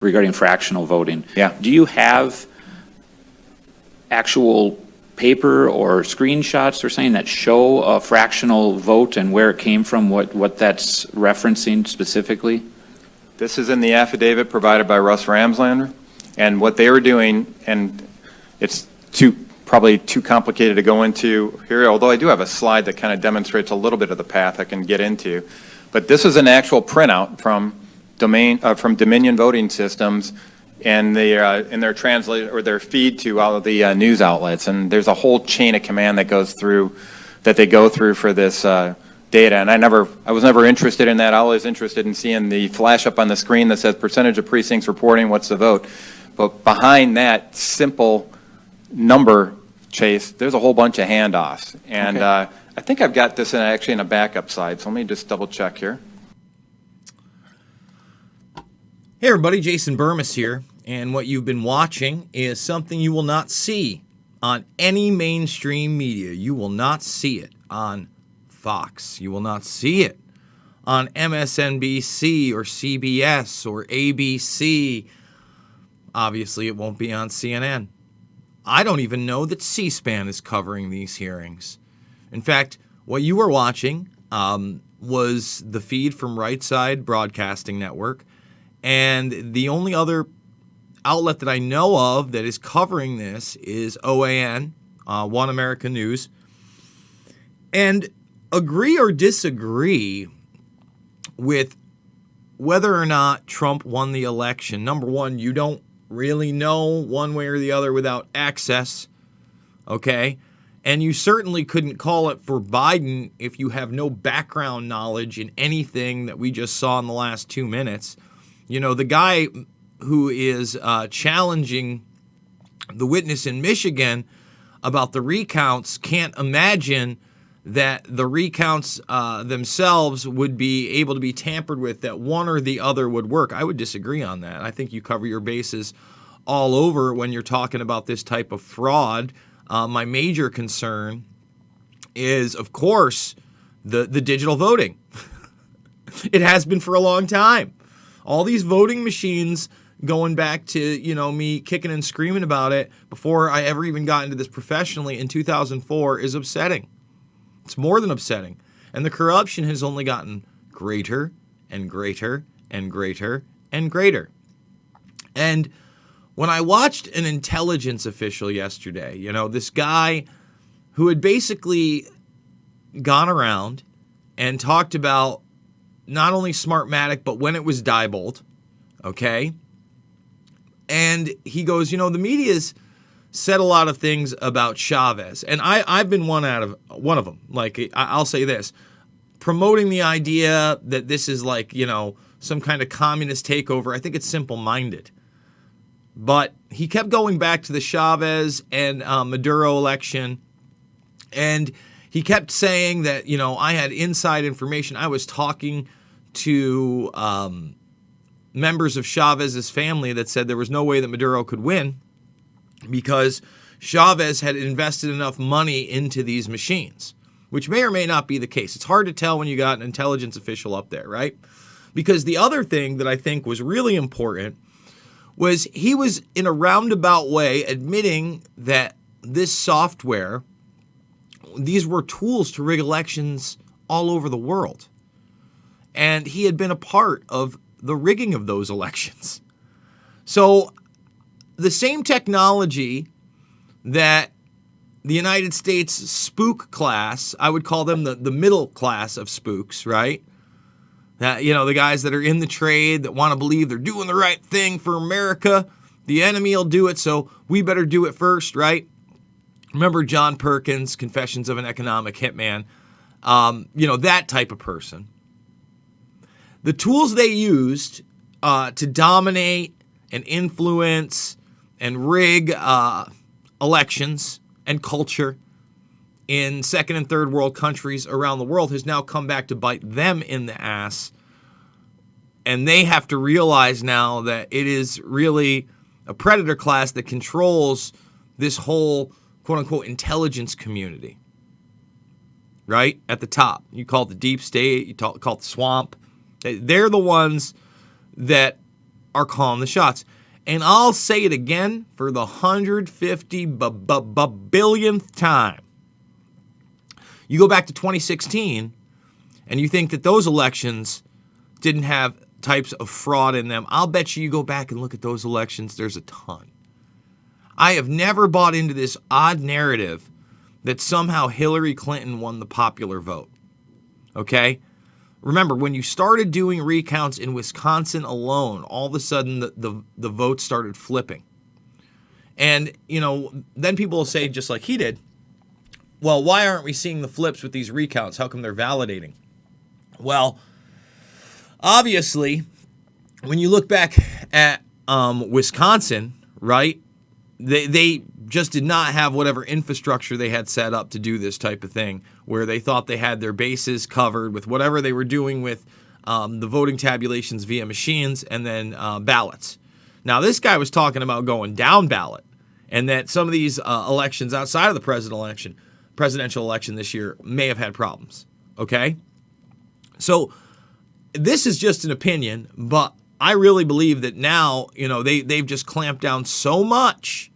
regarding fractional voting. Yeah. Do you have actual paper or screenshots or something that show a fractional vote and where it came from, what that's referencing specifically? This is in the affidavit provided by Russ Ramslander, and what they were doing, and it's probably too complicated to go into here, although I do have a slide that kind of demonstrates a little bit of the path I can get into. But this is an actual printout from Dominion Voting Systems, and in their translate or their feed to all of the news outlets, and there's a whole chain of command that they go through for this data. And I was never interested in that. I was interested in seeing the flash up on the screen that says percentage of precincts reporting what's the vote. But behind that simple number chase, there's a whole bunch of handoffs. And okay. I think I've got this actually in a backup slide, so let me just double check here. Hey everybody, Jason Burmis here, and what you've been watching is something you will not see on any mainstream media. You will not see it on Fox. You will not see it on MSNBC or CBS or ABC. Obviously, it won't be on CNN. I don't even know that C-SPAN is covering these hearings. In fact, what you were watching was the feed from Right Side Broadcasting Network, and the only other outlet that I know of that is covering this is OAN, One America News. And agree or disagree with whether or not Trump won the election. Number one, you don't really know one way or the other without access, okay? And you certainly couldn't call it for Biden if you have no background knowledge in anything that we just saw in the last 2 minutes. You know, the guy who is challenging the witness in Michigan about the recounts can't imagine that the recounts themselves would be able to be tampered with, that one or the other would work. I would disagree on that. I think you cover your bases all over when you're talking about this type of fraud. My major concern is, of course, the digital voting. It has been for a long time. All these voting machines, going back to, you know, me kicking and screaming about it before I ever even got into this professionally in 2004, is upsetting. It's more than upsetting. And the corruption has only gotten greater and greater and greater and greater. And when I watched an intelligence official yesterday, you know, this guy who had basically gone around and talked about not only Smartmatic, but when it was Diebold, okay? And he goes, you know, the media's said a lot of things about Chavez, and I've been one of them. Like, I'll say this, promoting the idea that this is like, you know, some kind of communist takeover. I think it's simple-minded. But he kept going back to the Chavez and Maduro election, and he kept saying that, you know, I had inside information. I was talking to members of Chavez's family that said there was no way that Maduro could win because Chavez had invested enough money into these machines, which may or may not be the case. It's hard to tell when you got an intelligence official up there, right? Because the other thing that I think was really important was he was in a roundabout way admitting that this software, these were tools to rig elections all over the world. And he had been a part of the rigging of those elections. So the same technology that the United States spook class, I would call them the middle class of spooks, right? That, you know, the guys that are in the trade that want to believe they're doing the right thing for America. The enemy will do it, so we better do it first, right? Remember John Perkins, Confessions of an Economic Hitman? You know, that type of person. The tools they used to dominate and influence and rig elections and culture in second and third world countries around the world has now come back to bite them in the ass. And they have to realize now that it is really a predator class that controls this whole quote-unquote intelligence community, right? At the top. You call it the deep state, you call it the swamp. They're the ones that are calling the shots. And I'll say it again for the 150 billionth time. You go back to 2016, and you think that those elections didn't have types of fraud in them. I'll bet you go back and look at those elections, there's a ton. I have never bought into this odd narrative that somehow Hillary Clinton won the popular vote. Okay? Remember, when you started doing recounts in Wisconsin alone, all of a sudden the votes started flipping. And, then people will say, just like he did, well, why aren't we seeing the flips with these recounts? How come they're validating? Well, obviously, when you look back at Wisconsin, right, they just did not have whatever infrastructure they had set up to do this type of thing, where they thought they had their bases covered with whatever they were doing with the voting tabulations via machines and then ballots. Now, this guy was talking about going down ballot, and that some of these elections outside of the presidential election this year may have had problems. Okay? So this is just an opinion, but I really believe that now, they've just clamped down so much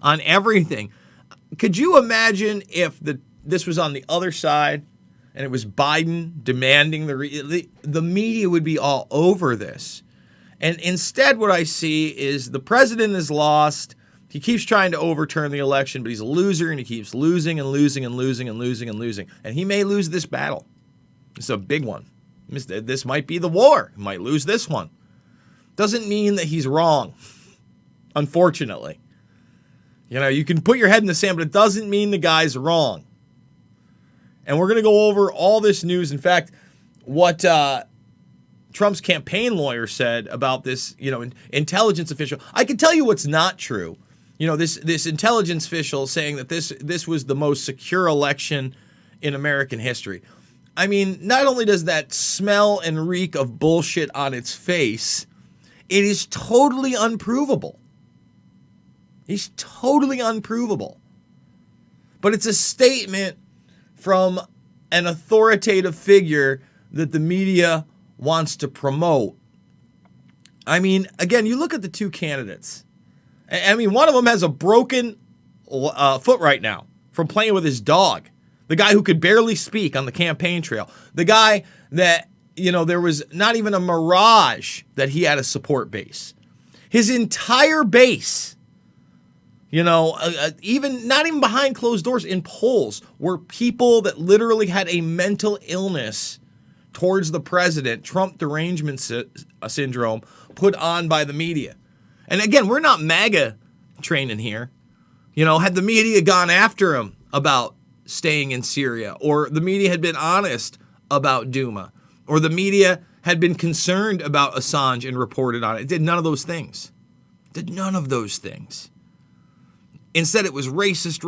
on everything. Could you imagine if this was on the other side and it was Biden demanding the media would be all over this. And instead what I see is the president is lost. He keeps trying to overturn the election, but he's a loser, and he keeps losing and losing and losing and losing and losing. And he may lose this battle. It's a big one. This might be the war. He might lose this one. Doesn't mean that he's wrong, unfortunately. You can put your head in the sand, but it doesn't mean the guy's wrong. And we're going to go over all this news. In fact, what Trump's campaign lawyer said about this, intelligence official. I can tell you what's not true. This intelligence official saying that this was the most secure election in American history. I mean, not only does that smell and reek of bullshit on its face, it is totally unprovable. He's totally unprovable. But it's a statement from an authoritative figure that the media wants to promote. I mean, again, you look at the two candidates. I mean, one of them has a broken foot right now from playing with his dog. The guy who could barely speak on the campaign trail. The guy that, there was not even a mirage that he had a support base. His entire base, even not even behind closed doors in polls, were people that literally had a mental illness towards the president, Trump derangement syndrome, put on by the media. And again, we're not MAGA training here. Had the media gone after him about staying in Syria, or the media had been honest about Duma, or the media had been concerned about Assange and reported on it, it did none of those things. Instead, it was racist,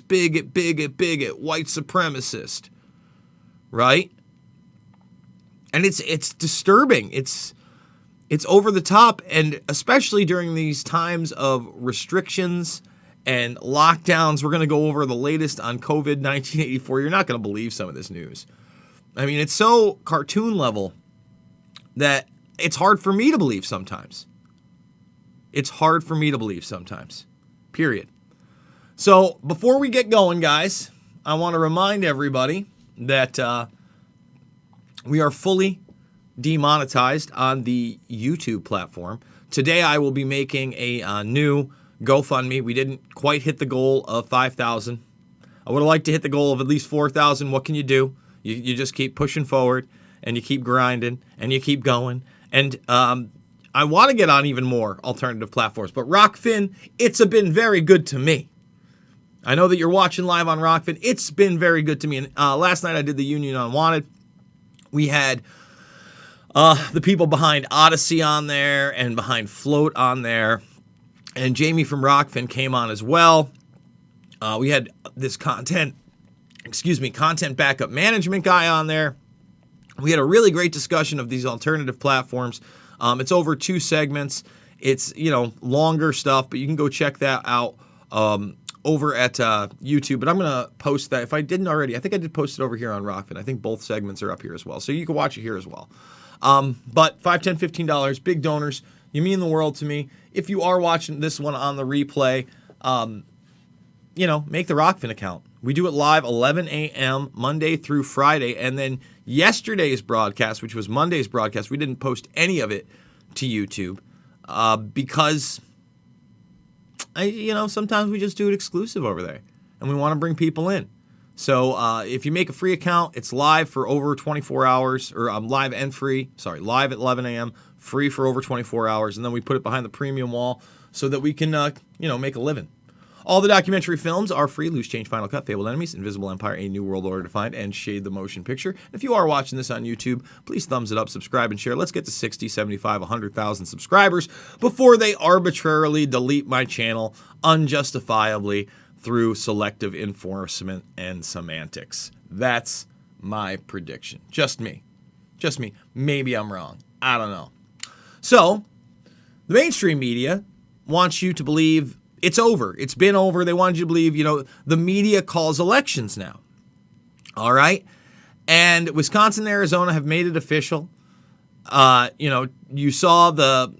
bigot, white supremacist, right? And it's disturbing. It's over the top, and especially during these times of restrictions and lockdowns. We're going to go over the latest on COVID 1984. You're not going to believe some of this news. I mean, it's so cartoon level that it's hard for me to believe sometimes. Period. So before we get going, guys, I want to remind everybody that we are fully demonetized on the YouTube platform. Today I will be making a new GoFundMe. We didn't quite hit the goal of 5,000. I would have liked to hit the goal of at least 4,000. What can you do? You just keep pushing forward, and you keep grinding, and you keep going. And I want to get on even more alternative platforms. But Rockfin, it's been very good to me. I know that you're watching live on Rockfin. It's been very good to me. And last night I did the Union Unwanted. We had the people behind Odyssey on there and behind Float on there. And Jamie from Rockfin came on as well. We had this content backup management guy on there. We had a really great discussion of these alternative platforms. It's over 2 segments. It's, longer stuff, but you can go check that out over at YouTube. But I'm going to post that. If I didn't already, I think I did post it over here on Rockfin. I think both segments are up here as well. So you can watch it here as well. But $5, $10, $15, big donors You mean the world to me. If you are watching this one on the replay, make the Rockfin account. We do it live 11 a.m. Monday through Friday. And then yesterday's broadcast, which was Monday's broadcast, we didn't post any of it to YouTube because, sometimes we just do it exclusive over there. And we want to bring people in. So if you make a free account, it's live for over 24 hours, or live and free. Sorry, live at 11 a.m., free for over 24 hours. And then we put it behind the premium wall so that we can, make a living. All the documentary films are free: Loose Change, Final Cut, Fabled Enemies, Invisible Empire, A New World Order Defined, and Shade the Motion Picture. If you are watching this on YouTube, please thumbs it up, subscribe, and share. Let's get to 60, 75, 100,000 subscribers before they arbitrarily delete my channel unjustifiably through selective enforcement and semantics. That's my prediction. Just me. Maybe I'm wrong. I don't know. So, the mainstream media wants you to believe it's over. It's been over. They wanted you to believe, the media calls elections now. All right? And Wisconsin and Arizona have made it official. You saw the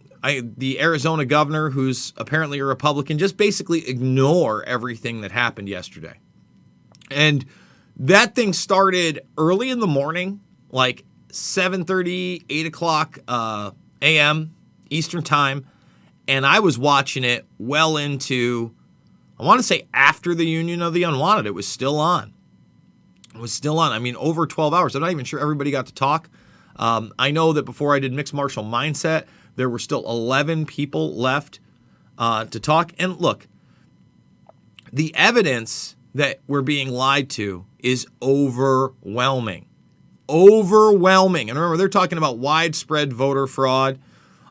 Arizona governor, who's apparently a Republican, just basically ignore everything that happened yesterday. And that thing started early in the morning, like 7:30, 8 o'clock a.m. Eastern time. And I was watching it well into, I want to say after the Union of the Unwanted. It was still on. I mean, over 12 hours. I'm not even sure everybody got to talk. I know that before I did Mixed Martial Mindset, there were still 11 people left to talk. And look, the evidence that we're being lied to is overwhelming. And remember, they're talking about widespread voter fraud.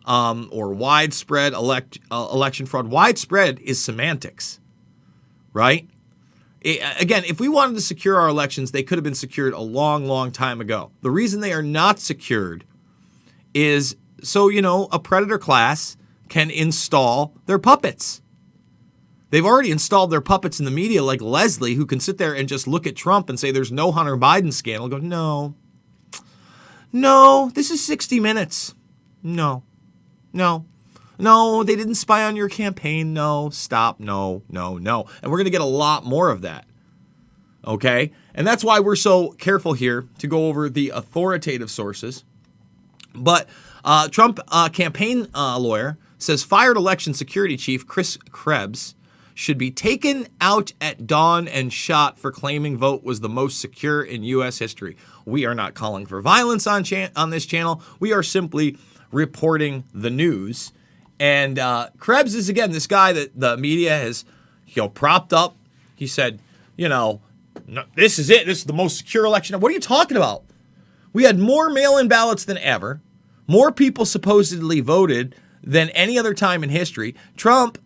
Or widespread election fraud. Widespread is semantics, right? Again, if we wanted to secure our elections, they could have been secured a long, long time ago. The reason they are not secured is so, a predator class can install their puppets. They've already installed their puppets in the media, like Leslie, who can sit there and just look at Trump and say there's no Hunter Biden scandal. Go, no, this is 60 Minutes. No, they didn't spy on your campaign. No, stop. No. And we're going to get a lot more of that. Okay? And that's why we're so careful here to go over the authoritative sources. But Trump campaign lawyer says fired election security chief Chris Krebs should be taken out at dawn and shot for claiming vote was the most secure in U.S. history. We are not calling for violence on this channel. We are simply reporting the news. And Krebs is, again, this guy that the media has propped up. He said, no, this is it. This is the most secure election. What are you talking about? We had more mail-in ballots than ever. More people supposedly voted than any other time in history. Trump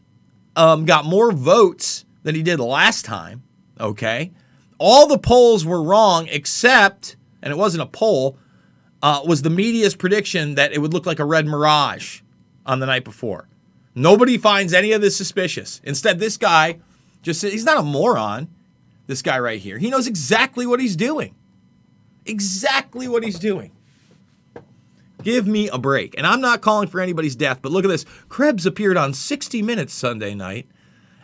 got more votes than he did last time. Okay? All the polls were wrong except, and it wasn't a poll, was the media's prediction that it would look like a red mirage on the night before. Nobody finds any of this suspicious. Instead, this guy he's not a moron, this guy right here. He knows exactly what he's doing. Give me a break. And I'm not calling for anybody's death, but look at this. Krebs appeared on 60 Minutes Sunday night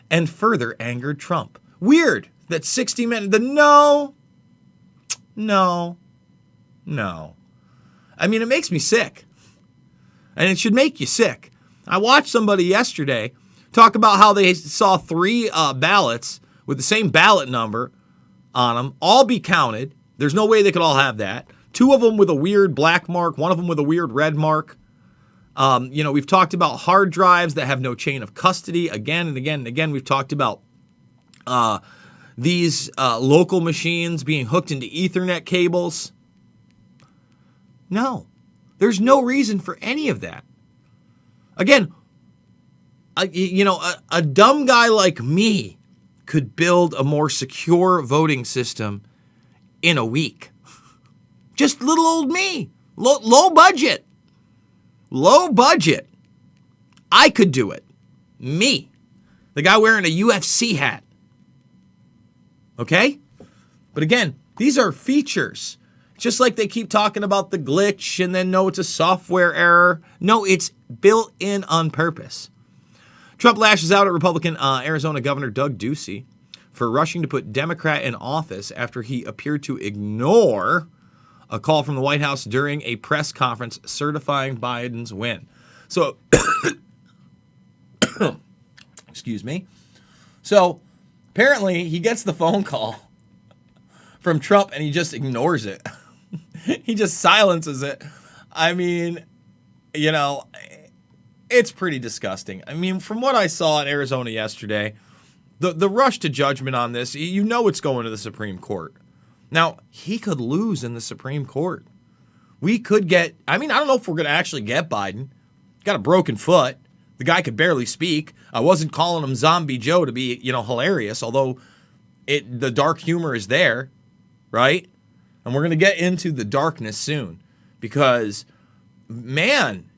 and further angered Trump. Weird that 60 Minutes, no. I mean, it makes me sick. And it should make you sick. I watched somebody yesterday talk about how they saw 3 ballots with the same ballot number on them, all be counted. There's no way they could all have that. 2 of them with a weird black mark, 1 of them with a weird red mark. We've talked about hard drives that have no chain of custody again and again and again. We've talked about these local machines being hooked into Ethernet cables. No, there's no reason for any of that. Again, a dumb guy like me could build a more secure voting system in a week. Just little old me, low budget. I could do it. Me, the guy wearing a UFC hat. Okay? But again, these are features. Just like they keep talking about the glitch and then no, it's a software error. No, it's built in on purpose. Trump lashes out at Republican Arizona Governor Doug Ducey for rushing to put Democrat in office after he appeared to ignore a call from the White House during a press conference certifying Biden's win. So, excuse me. So, apparently he gets the phone call from Trump and he just ignores it. He just silences it. I mean, you know, it's pretty disgusting. I mean, from what I saw in Arizona yesterday, the rush to judgment on this, you know it's going to the Supreme Court. Now, he could lose in the Supreme Court. We could get, I mean, I don't know if we're going to actually get Biden. Got a broken foot. The guy could barely speak. I wasn't calling him Zombie Joe to be, hilarious, although the dark humor is there, right? And we're going to get into the darkness soon because, man,